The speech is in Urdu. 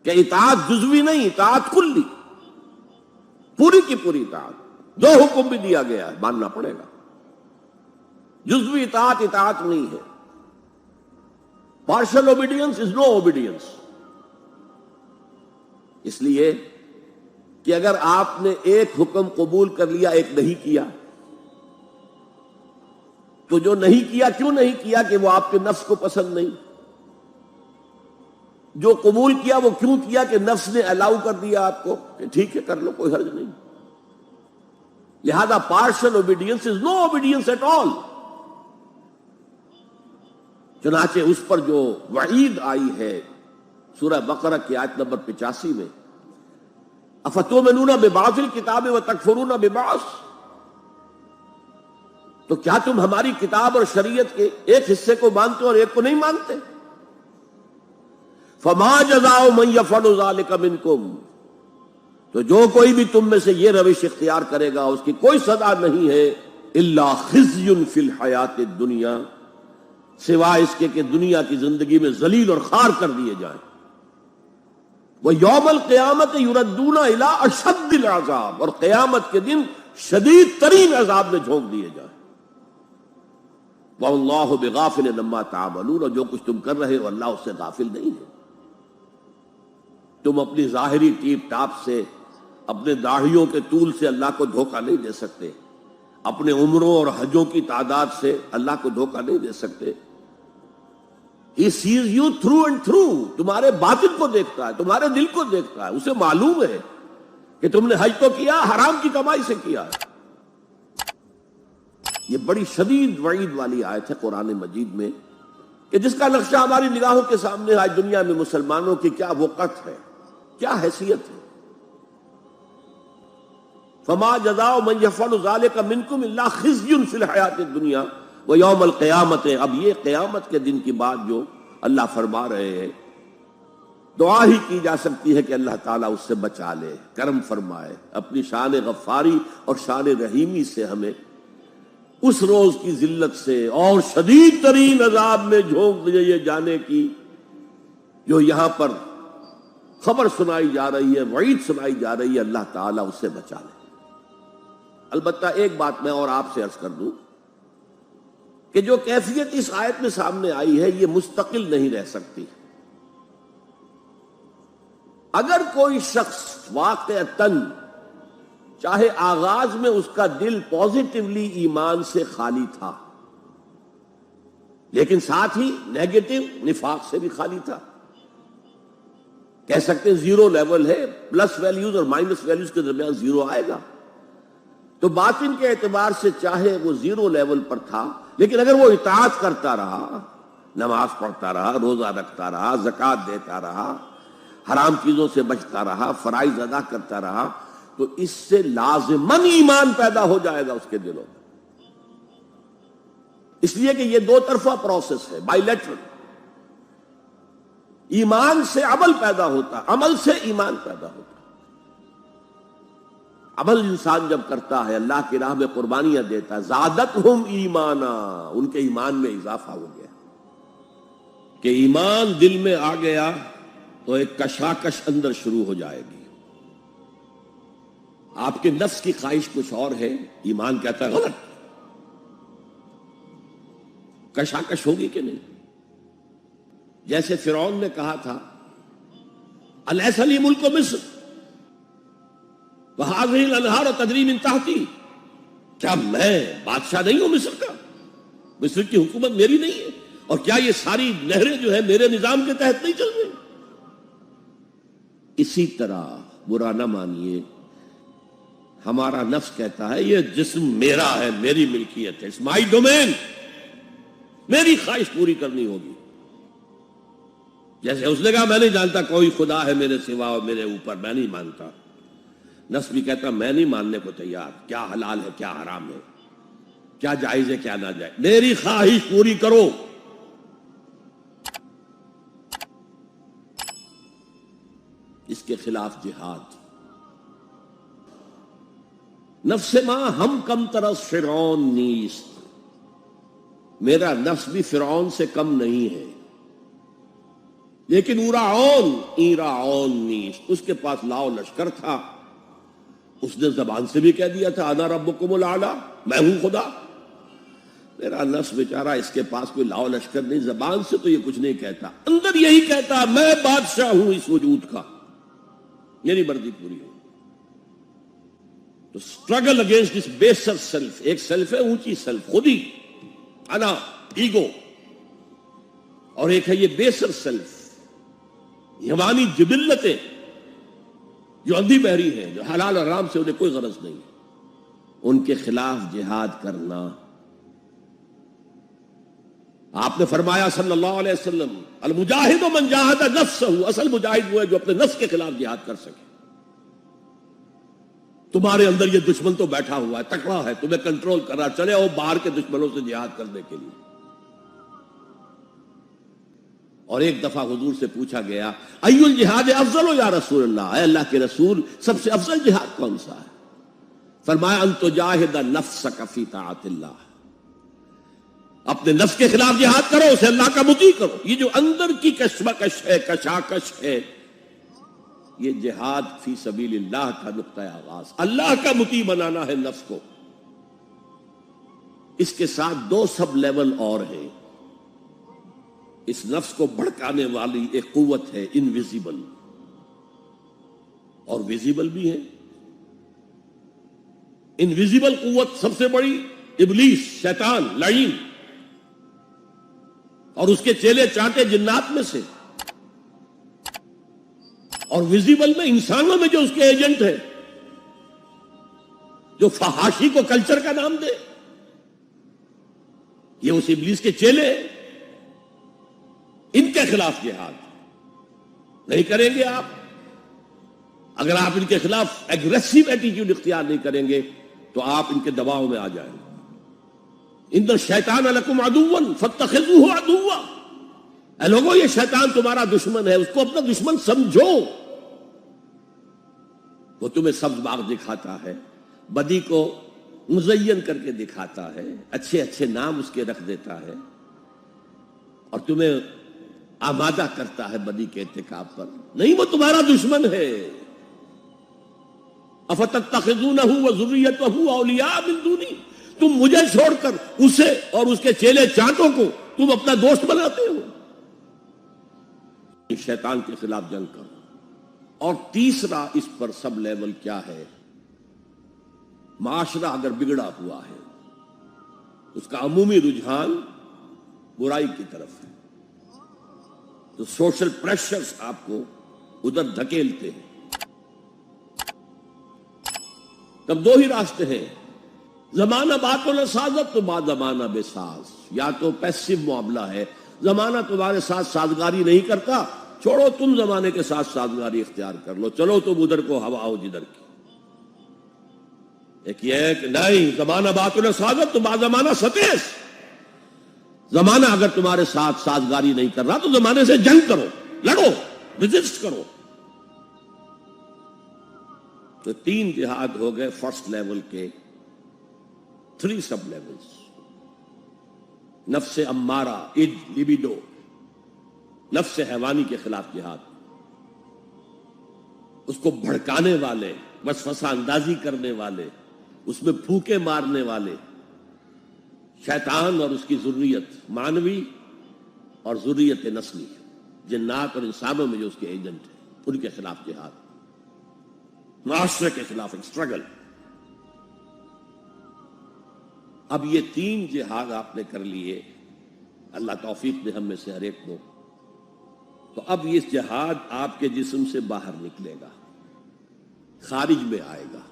کہ اطاعت جزوی نہیں، اطاعت کلی، پوری کی پوری اطاعت، جو حکم بھی دیا گیا ہے ماننا پڑے گا۔ جزوی اطاعت اطاعت نہیں ہے۔ Partial obedience is no obedience. اس لیے کہ اگر آپ نے ایک حکم قبول کر لیا، ایک نہیں کیا، تو جو نہیں کیا کیوں نہیں کیا؟ کہ وہ آپ کے نفس کو پسند نہیں۔ جو قبول کیا وہ کیوں کیا؟ کہ نفس نے الاؤ کر دیا آپ کو کہ ٹھیک ہے کر لو، کوئی حرج نہیں۔ لہذا partial obedience is no obedience at all. چنانچہ اس پر جو وعید آئی ہے سورہ بقرہ کی آیت نمبر 85 میں، افتؤمنون ببعض الکتاب وتکفرون ببعض، تو کیا تم ہماری کتاب اور شریعت کے ایک حصے کو مانتے اور ایک کو نہیں مانتے؟ فما جزاء من يفعل ذلك منکم، تو جو کوئی بھی تم میں سے یہ روش اختیار کرے گا اس کی کوئی سزا نہیں ہے، الا خزي فی الحیات الدنیا، سوائے اس کے کہ دنیا کی زندگی میں ذلیل اور خوار کر دیے جائیں۔ وَيَوْمَ الْقِيَامَةِ يُرَدُّونَ إِلَىٰ أَشَدِّ الْعَذَابِ، اور قیامت کے دن شدید ترین عذاب میں جھونک دیے جائیں۔ وَاللَّهُ بِغَافِلٍ عَمَّا تَعْمَلُونَ، اور جو کچھ تم کر رہے ہو اللہ اس سے غافل نہیں ہے۔ تم اپنی ظاہری ٹیپ ٹاپ سے، اپنے داڑھیوں کے طول سے اللہ کو دھوکہ نہیں دے سکتے، اپنے عمروں اور حجوں کی تعداد سے اللہ کو دھوکہ نہیں دے سکتے۔ He sees you through and through، تمہارے باطن کو دیکھتا ہے، تمہارے دل کو دیکھتا ہے، اسے معلوم ہے کہ تم نے حج تو کیا، حرام کی کمائی سے کیا ہے۔ یہ بڑی شدید وعید والی آیت ہے قرآن مجید میں، کہ جس کا نقشہ ہماری نگاہوں کے سامنے آج دنیا میں مسلمانوں کی کیا وقت ہے، کیا حیثیت ہے۔ فما جزاء من يفعل ذلك منكم الا خزي في الحیات الدنیا ویوم القیامت۔ اب یہ قیامت کے دن کی بات جو اللہ فرما رہے ہیں، دعا ہی کی جا سکتی ہے کہ اللہ تعالیٰ اس سے بچا لے، کرم فرمائے، اپنی شان غفاری اور شان رحیمی سے ہمیں اس روز کی ذلت سے اور شدید ترین عذاب میں جھونک دیے جانے کی جو یہاں پر خبر سنائی جا رہی ہے، وعید سنائی جا رہی ہے، اللہ تعالیٰ اس سے بچا لے۔ البتہ ایک بات میں اور آپ سے عرض کر دوں کہ جو کیفیت اس آیت میں سامنے آئی ہے یہ مستقل نہیں رہ سکتی۔ اگر کوئی شخص واقعتاً، چاہے آغاز میں اس کا دل پازیٹیولی ایمان سے خالی تھا، لیکن ساتھ ہی نیگیٹو نفاق سے بھی خالی تھا، کہہ سکتے ہیں زیرو لیول ہے، پلس ویلیوز اور مائنس ویلیوز کے درمیان زیرو آئے گا، تو باطن کے اعتبار سے چاہے وہ زیرو لیول پر تھا، لیکن اگر وہ اطاعت کرتا رہا، نماز پڑھتا رہا، روزہ رکھتا رہا، زکوٰۃ دیتا رہا، حرام چیزوں سے بچتا رہا، فرائض ادا کرتا رہا، تو اس سے لازماً ایمان پیدا ہو جائے گا اس کے دلوں میں۔ اس لیے کہ یہ دو طرفہ پروسیس ہے، بائی لیٹرل۔ ایمان سے عمل پیدا ہوتا، عمل سے ایمان پیدا ہوتا۔ عمل انسان جب کرتا ہے، اللہ کی راہ میں قربانیاں دیتا ہے، زادتہم ایمانا، ان کے ایمان میں اضافہ ہو گیا۔ کہ ایمان دل میں آ گیا تو ایک کشاکش اندر شروع ہو جائے گی۔ آپ کے نفس کی خواہش کچھ اور ہے، ایمان کہتا ہے غلط، کشاکش ہوگی کہ نہیں؟ جیسے فرعون نے کہا تھا الیس لی ملک مصر وہذہ الانہار تجری من تحتی، کیا میں بادشاہ نہیں ہوں مصر کا؟ مصر کی حکومت میری نہیں ہے؟ اور کیا یہ ساری نہریں جو ہے میرے نظام کے تحت نہیں چل رہی؟ اسی طرح برا نہ مانیے، ہمارا نفس کہتا ہے یہ جسم میرا ہے، میری ملکیت ہے، اٹس مائی ڈومین، میری خواہش پوری کرنی ہوگی۔ جیسے اس نے کہا میں نہیں جانتا کوئی خدا ہے میرے سوا اور میرے اوپر، میں نہیں مانتا، نفس بھی کہتا میں نہیں ماننے کو تیار، کیا حلال ہے کیا حرام ہے، کیا جائز ہے کیا ناجائز، میری خواہش پوری کرو۔ اس کے خلاف جہاد۔ نفس ماں ہم کم طرف فرعون نیست، میرا نفس بھی فرعون سے کم نہیں ہے۔ لیکن ایراعون نیست، اس کے پاس لاؤ لشکر تھا، اس نے زبان سے بھی کہہ دیا تھا انا ربکم الاعلی، میں ہوں خدا۔ میرا نفس بیچارہ اس کے پاس کوئی لاؤ لشکر نہیں، زبان سے تو یہ کچھ نہیں کہتا، اندر یہی کہتا میں بادشاہ ہوں اس وجود کا، میری مرضی پوری ہو۔ تو اسٹرگل اگینسٹ دس بیسر سیلف، ایک سیلف ہے اونچی سیلف، خود ہی انا، ایگو، اور ایک ہے یہ بیسر سیلف، یمانی جبلتیں جو اندھی بہری ہیں، جو حلال حرام سے انہیں کوئی غرض نہیں، ان کے خلاف جہاد کرنا۔ آپ نے فرمایا صلی اللہ علیہ وسلم المجاہد من جاہد نفسہ، اصل مجاہد وہ ہے جو اپنے نفس کے خلاف جہاد کر سکے۔ تمہارے اندر یہ دشمن تو بیٹھا ہوا ہے، تکڑا ہے، تمہیں کنٹرول کر رہا، چلے آؤ باہر کے دشمنوں سے جہاد کرنے کے لیے۔ اور ایک دفعہ حضور سے پوچھا گیا ای الجہاد افضل یا رسول اللہ، اے اللہ کے رسول سب سے افضل جہاد کون سا ہے؟ فرمایا ان تجاہد نفسک فی طاعت اللہ، اپنے نفس کے خلاف جہاد کرو، اسے اللہ کا مطیع کرو۔ یہ جو اندر کی کشمکش ہے، کشاکش ہے، یہ جہاد فی سبیل اللہ کا نقطہ آغاز، اللہ کا مطیع بنانا ہے نفس کو۔ اس کے ساتھ دو سب لیول اور ہیں۔ اس نفس کو بھڑکانے والی ایک قوت ہے انویزیبل، اور ویزیبل بھی ہے۔ انویزیبل قوت سب سے بڑی ابلیس، شیطان، لعین، اور اس کے چیلے چانٹے جنات میں سے، اور ویزیبل میں انسانوں میں جو اس کے ایجنٹ ہیں، جو فحاشی کو کلچر کا نام دے، یہ اس ابلیس کے چیلے ہیں۔ ان کے خلاف جہاد نہیں کریں گے آپ، اگر آپ ان کے خلاف ایگریسو ایٹیٹیوڈ اختیار نہیں کریں گے تو آپ ان کے دباؤ میں آ جائیں گے۔ ان الشیطان لکم عدو فاتخذوہ عدوا، اے لوگوں یہ شیطان تمہارا دشمن ہے، اس کو اپنا دشمن سمجھو۔ وہ تمہیں سبز باغ دکھاتا ہے، بدی کو مزین کر کے دکھاتا ہے، اچھے اچھے نام اس کے رکھ دیتا ہے، اور تمہیں آمادہ کرتا ہے بدی کے ارتکاب پر۔ نہیں، وہ تمہارا دشمن ہے۔ افتتخذونہ وذریتہ اولیاء من دونی، تم مجھے چھوڑ کر اسے اور اس کے چیلے چانٹوں کو تم اپنا دوست بناتے ہو۔ شیطان کے خلاف جنگ کرو۔ اور تیسرا اس پر سب لیول کیا ہے؟ معاشرہ اگر بگڑا ہوا ہے، اس کا عمومی رجحان برائی کی طرف ہے، تو سوشل پریشرز آپ کو ادھر دھکیلتے ہیں۔ تب دو ہی راستے ہیں، زمانہ بات و سازت تو بعد زمانہ بے ساز، یا تو پیسو معاملہ ہے، زمانہ تمہارے ساتھ سازگاری نہیں کرتا، چھوڑو تم زمانے کے ساتھ سازگاری اختیار کر لو، چلو تم ادھر کو ہوا ہو جدھر کی۔ ایک یہ ہے کہ نہیں، زمانہ بات و سازت تو بعد زمانہ ستیس، زمانہ اگر تمہارے ساتھ سازگاری نہیں کر رہا تو زمانے سے جنگ کرو، لڑو، ریزسٹ کرو۔ تو تین جہاد ہو گئے فرسٹ لیول کے، 3 سب لیولز۔ نفس امارہ، لبیڈو، نفس حیوانی کے خلاف جہاد، اس کو بھڑکانے والے، وسوسہ اندازی کرنے والے، اس میں پھونکے مارنے والے، شیطان اور اس کی ذریت مانوی اور ذریت نسلی، جنات اور انسانوں میں جو اس کے ایجنٹ ہیں، ان کے خلاف جہاد، معاشرے کے خلاف ایک اسٹرگل۔ اب یہ 3 جہاد آپ نے کر لیے، اللہ توفیق دے ہم میں سے ہر ایک کو، تو اب یہ جہاد آپ کے جسم سے باہر نکلے گا، خارج میں آئے گا۔